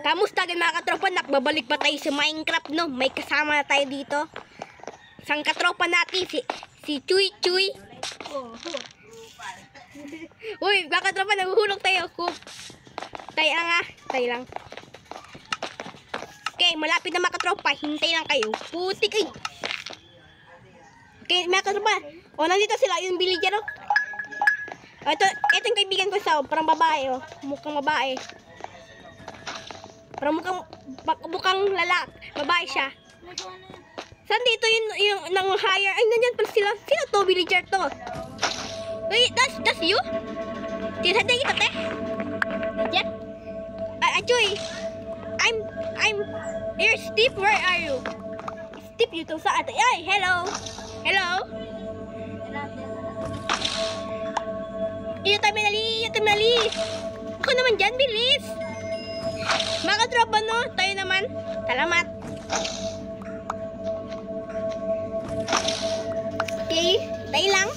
Kamusta gan mga katropa? Nagbabalik pa tayo sa Minecraft, no? May kasama na tayo dito. Isang katropa natin, si Chuy Chuy. Uy, mga katropa, naguhulog tayo. Tayo lang. Okay, malapit na mga katropa. Hintay lang kayo. Putik ay. Okay, mga katropa. O, nandito sila. Yung villager, oh. Ito yung kaibigan ko sa parang babae, oh. Mukhang babae. Parang mukhang lalak. Babae siya. Saan dito yung nang-hire? Ay, nandiyan pala sila. Sino to? Villager to. Wait, that's you? Tinatay kita, te? Yan? Achoy. I'm here, Steve. Where are you? Steve, you to saan? Ay, hello. Hello. Iyo tayo nali. Ako naman dyan, bilis. Mga katropa, no? Tayo naman. Salamat. Okay, tayo lang.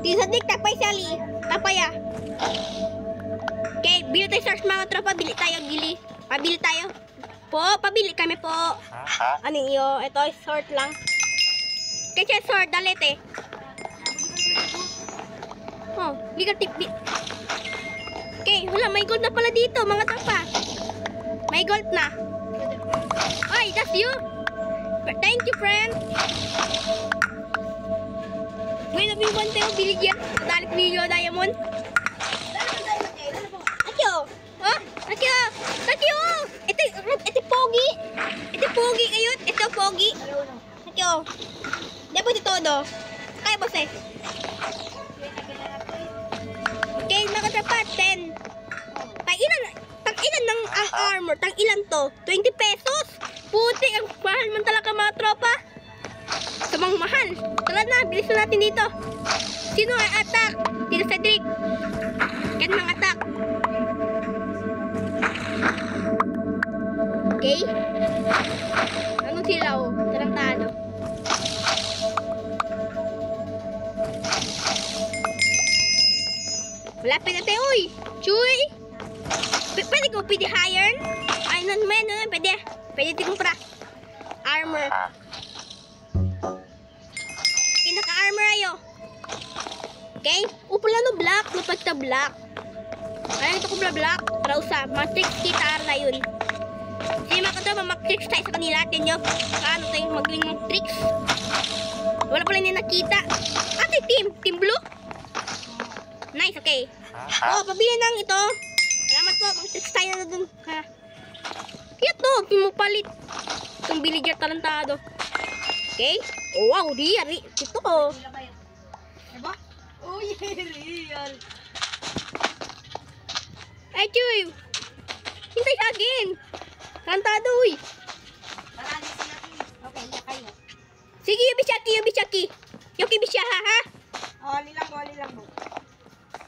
Di sadik, tapay sali. Tapay ah. Okay, bili tayo search mga katropa. Bili tayo, gili. Pabili tayo. Pabili kami po. Ano iyo? Ito, short lang. Kaya short, dalit eh. Oh, bigger tip. Okay, wala, may gold na pala dito, mga tropa. May gold na. Ay, that's you. Thank you, friend. May nabiwan tayo, biligyan. Dalit video, diamond. Akyo. Oh, akyo. Akyo. Ito pogi. Ito pogi kayo. Ito pogi. Akyo. Dapat ito, do. Kaya boss eh. Okay, nakatrapa, 10. Tang-ilan ng ang armor? Tang-ilan to? 20 pesos? Puti, ang mahal man talaga mga tropa. Sabang mahal. Tara na, bilis na natin dito. Sino ang attack? Sino Cedric? Yan ang attack. Okay. Ano sila oh? Tarantado. Malapit na tayo, uy! Chuy! Pwede ko, pwede hire? Ay, pwede tikumpra. Armor. Okay, naka-armor ayo. Okay? Upala no black, lupad ka black. Ay, ito ko black. Para usa, mag-tricks kita na yun. Sige mga katropa, mag-tricks tayo sa kanila. Tignan nyo, paano tayo magaling mag-tricks. Wala pala niya nakita. Ate, team blue? Nice, okay. Oh, pabili nang ito. Salamat po, mag-tricks tayo na dun. Kaya to, pimupalit. Itong villager talentado. Okay? Oh, wow, real. Ito ko. Diba? Oh, yeah, real. Ay, Chuy. Hintay sa akin. Talentado, uy. Okay, hindi kayo. Sige, Yubishaki. Yuki Bishaha, ha? Wali lang mo.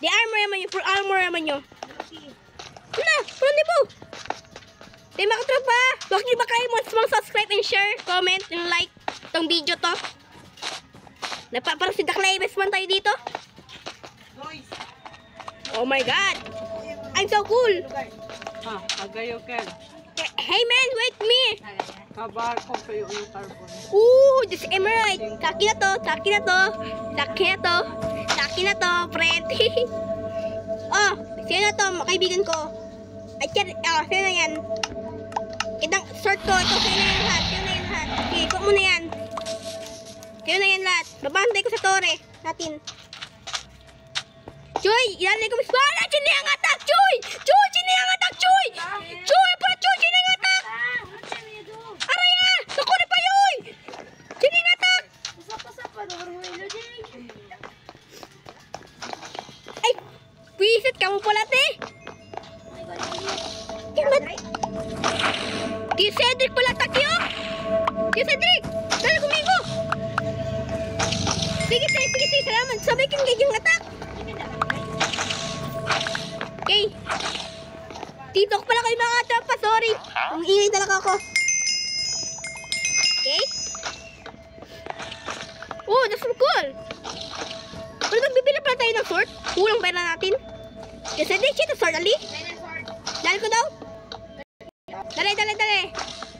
Di armor naman yun, full armor naman yun. Wala, pwede po. Di mga katropa, huwag niyo ba kayo mag-subscribe and share, comment, and like itong video to. Parang si Dakla Investment tayo dito. Oh my God. I'm so cool. Agayo ken. Hey man, wait me. Kabar ko pa yung carbon. Ooh, this emerald. Saki na to, friend. Oh, sino na to? Kaibigan ko. Ay, sino na yan? Kitang short ko. Ito, sino na yan lahat? Sige, kuha mo na yan. Sino na yan lahat? Babantay ko sa tore natin. Chuy, ilalagay ko mas bala. Chiniyang attack, Chuy! Chiniyang attack, Chuy! Chiniyang attack! Araya! Nakuli pa yun! Chiniyang attack! Ay! Wisit ka mo pala, te! Di Cedric pala attack yun! Di Cedric! Dali kumigo! Sige, salamat! Sabay kang yung attack! Okay. Dito ko pala kayo mga tropa. Sorry. Ang ingay talaga ako. Okay. Oh, that's so cool. Pero nagbibili pala tayo ng sword. Kulang pera natin. Kasi di siya sword ali. Dali ko daw. Dali.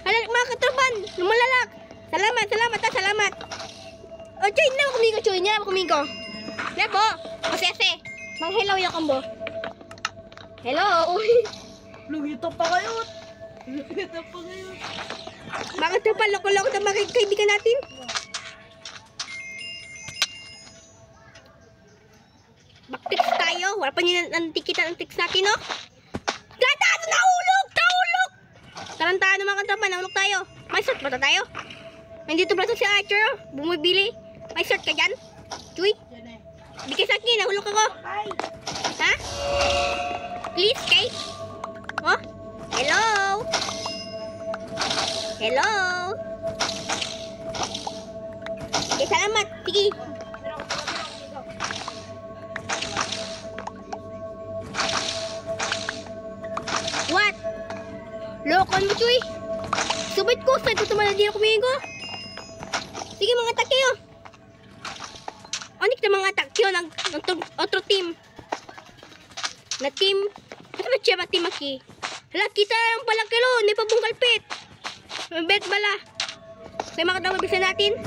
Hala, mga katrapan, lumalalak. Salamat. O, Choy, hindi naman kumigo, Choy. Hindi naman kumigo. Lebo, o sese. Mang hello yung kambo. Hello. Lugito pa kayo. Mga katrapan, loko-loko na mga kaibigan natin. Back-tips tayo. Wala pa nyo nantikitan ang tips natin, no? Tarantado! Nahulog! Tarantado mga katrapan, nahulog tayo. May shot ba tayo? Nandito ba si Archer? Bumibili. May shot ka dyan? Chuy? Bigay sa akin, nahulog ako. Ha? Please, Kay? Oh? Hello? Okay, salamat. Sige. What? Lokon mo, Chuy? Subit ko, saan ko tumalad din ako kumigo? Sige, mga attack kayo. Anik na mga attack kayo ng otro team. Na team. Ano ba siya ba team aki? Hala, kita lang pala kayo. Hindi pa bong kalpit. Bet bala. Kaya makatawag bisa natin.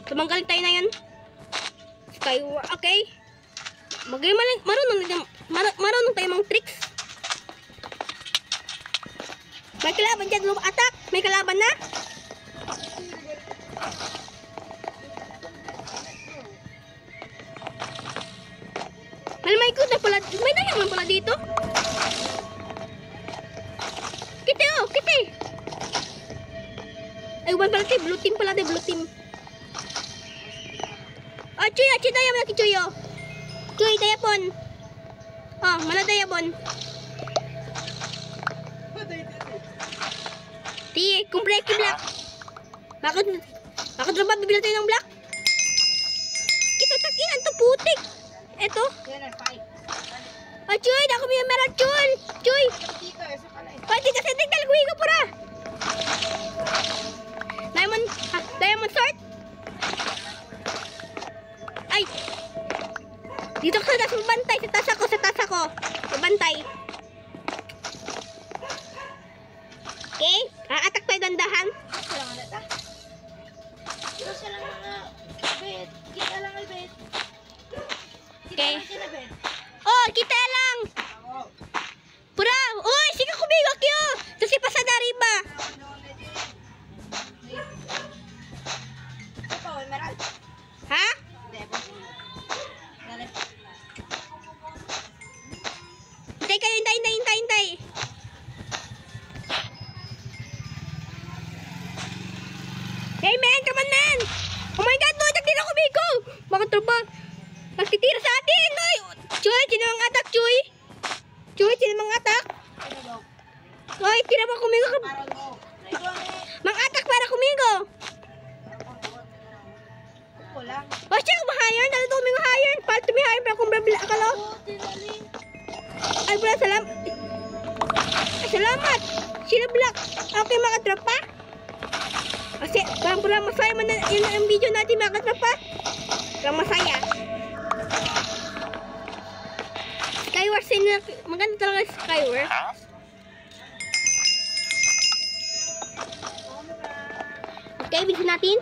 Tumanggalin tayo na yan. Skyward, okay. Marunong tayo mga tricks. May kalaban dyan, attack. May kalaban na. Malamay ko na pala. May nayaman pala dito. Kite. Ay, uban pala tayo. Blue team pala tayo. Blue team. Oh, Chuy. Daya mo na Chuy, oh. Chuy, dayapon. Oh, mana dayapon. Di, kumpre ki black. Bakit ba bibili tayo ng black? Ito, takinan to putik. Ito. Oh, Chuy, dako may meron, Chuy. Pati kasi tigdal ko pura. Diamond sword. Ay. Dito ka sa taas magbantay. Sa taas ako. Magbantay. Okay? Attack tayo dandahan. Okay. Oh, kita lang. Pura. Uy, sige kumigo kyo. Kasi pasada riba. Ha? Hintay kayo, hintay. Hey man, come on man! Oh my god, no, tagtira kumigo! Bakit tropa? Magtitira sa atin! Oy! Chuy, sino mga attack, Chuy? Oy, tira mo kumigo. Mang-attack para kumigo. Oh, siya, mahayan. Dalo to kumigo hayan. Para to hayan para kung babla ka lo. Ay, bro, salamat. Sila black. Okay, mga tropa. Kasi, parang masaya man yun ang video natin, mga tropa. Parang masaya. Skyward, maganda talaga Skyward. Okay, bilisan natin.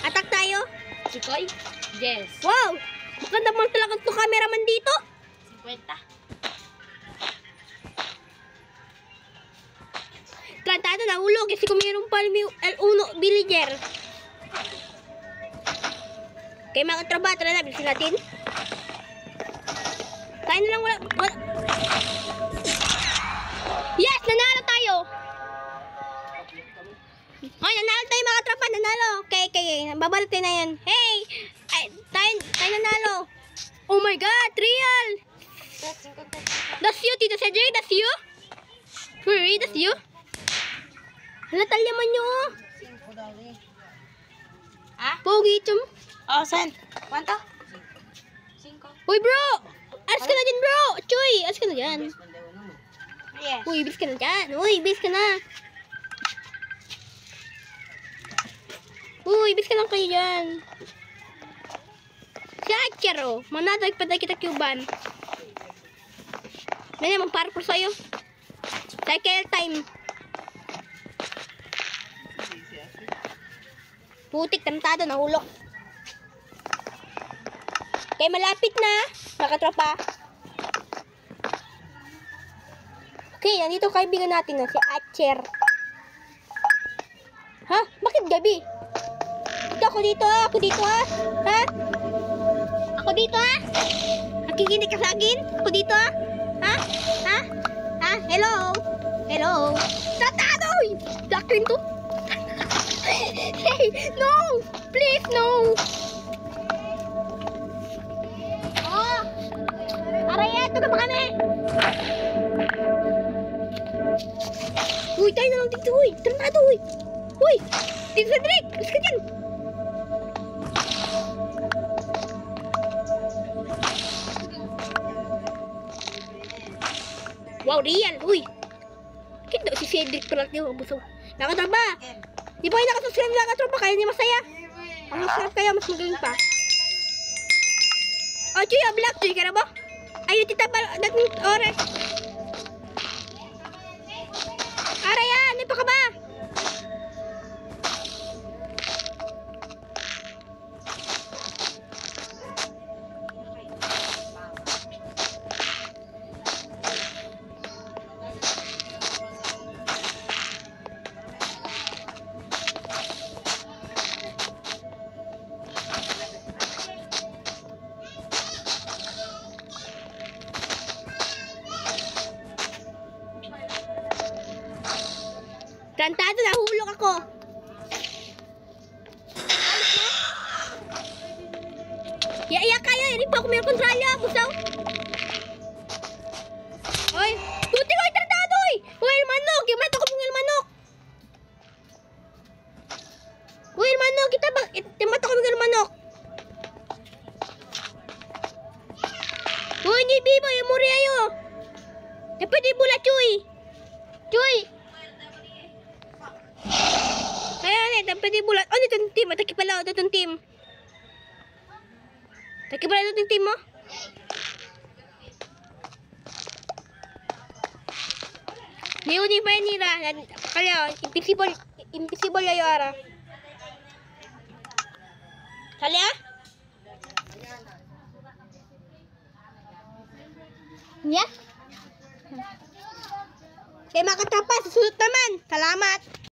Attack tayo. Chikoy? Yes. Wow! Maganda mo talaga itong cameraman dito. 50. Trantado na hulog kasi kung mayroon pa L1 villager. Okay, mga trabaho, tara na, bilisan natin. Tayo na lang wala. Yes! Nanalo tayo! Oh, nanalo tayo mga tropa, nanalo. Okay. Babalik tayo na yan. Hey! Ay, tayo nanalo. Oh my God, real! That's you, Tito Cedric? That's you? Really, that's you? Hala, talyaman nyo. Pogi, chum. Oh, saan? Kwanto? 5. Uy, bro! Alas ka na dyan, bro! Choy, alas ka na dyan. Yes. Uy, bis ka na dyan. Uy, bis ka na. Uy, bis ka lang kayo dyan. Si Achero, manatag pa tayo kita Cuban. May naman purple sa'yo. Cycle time. Putik, tantado, nahulok. Okay, malapit na. Nakatropa. Okay, nandito kaibigan natin na si Acher. Ha? Bakit gabi? Ako dito ha? Ha? Ako dito ha? Nakikinig ka sa akin? Ako dito ha? Ha? Ha? Ha? Hello? Hello? Tatadoy! Dakin to? Hey! No! Please, no! Oh! Araya! Ito na ba kami? Uy, tayo na lang dito, uy! Tantado, uy! Uy! Dito sa Drake! Alis ka dyan! Wow, real! Uy! Kita si Cedric pala yung abuso. Nakatraba! Di ba kayo nakasusilang nakatraba? Kaya niya masaya? Ang masarap kaya, mas magaling pa. Oh, Chuy, black! Chuy ka na ba? Ayun, tita ba? Dating oras. Araya! Ano pa ka ba? Kantado, nahulog ako. Iya kayo, hindi pa ako may kontrala, busaw. Oy, tuti ko, tratado, oy. Uy, manok, yung mato ko mong manok. Uy, manok, kita ba, yung mato ko mong manok. Uy, ni Bibo, yung muri ayo. Dapat di bulat, Chuy. Chuy. Ayan, dapat di bulat. Oh, itong team. Ataki pala, itong team. Ataki pala itong team mo. Niyo ni pa nila. Kaya, invisible yayo ara. Kali ah? Ya? Kaya makatrapas, susunod naman. Salamat.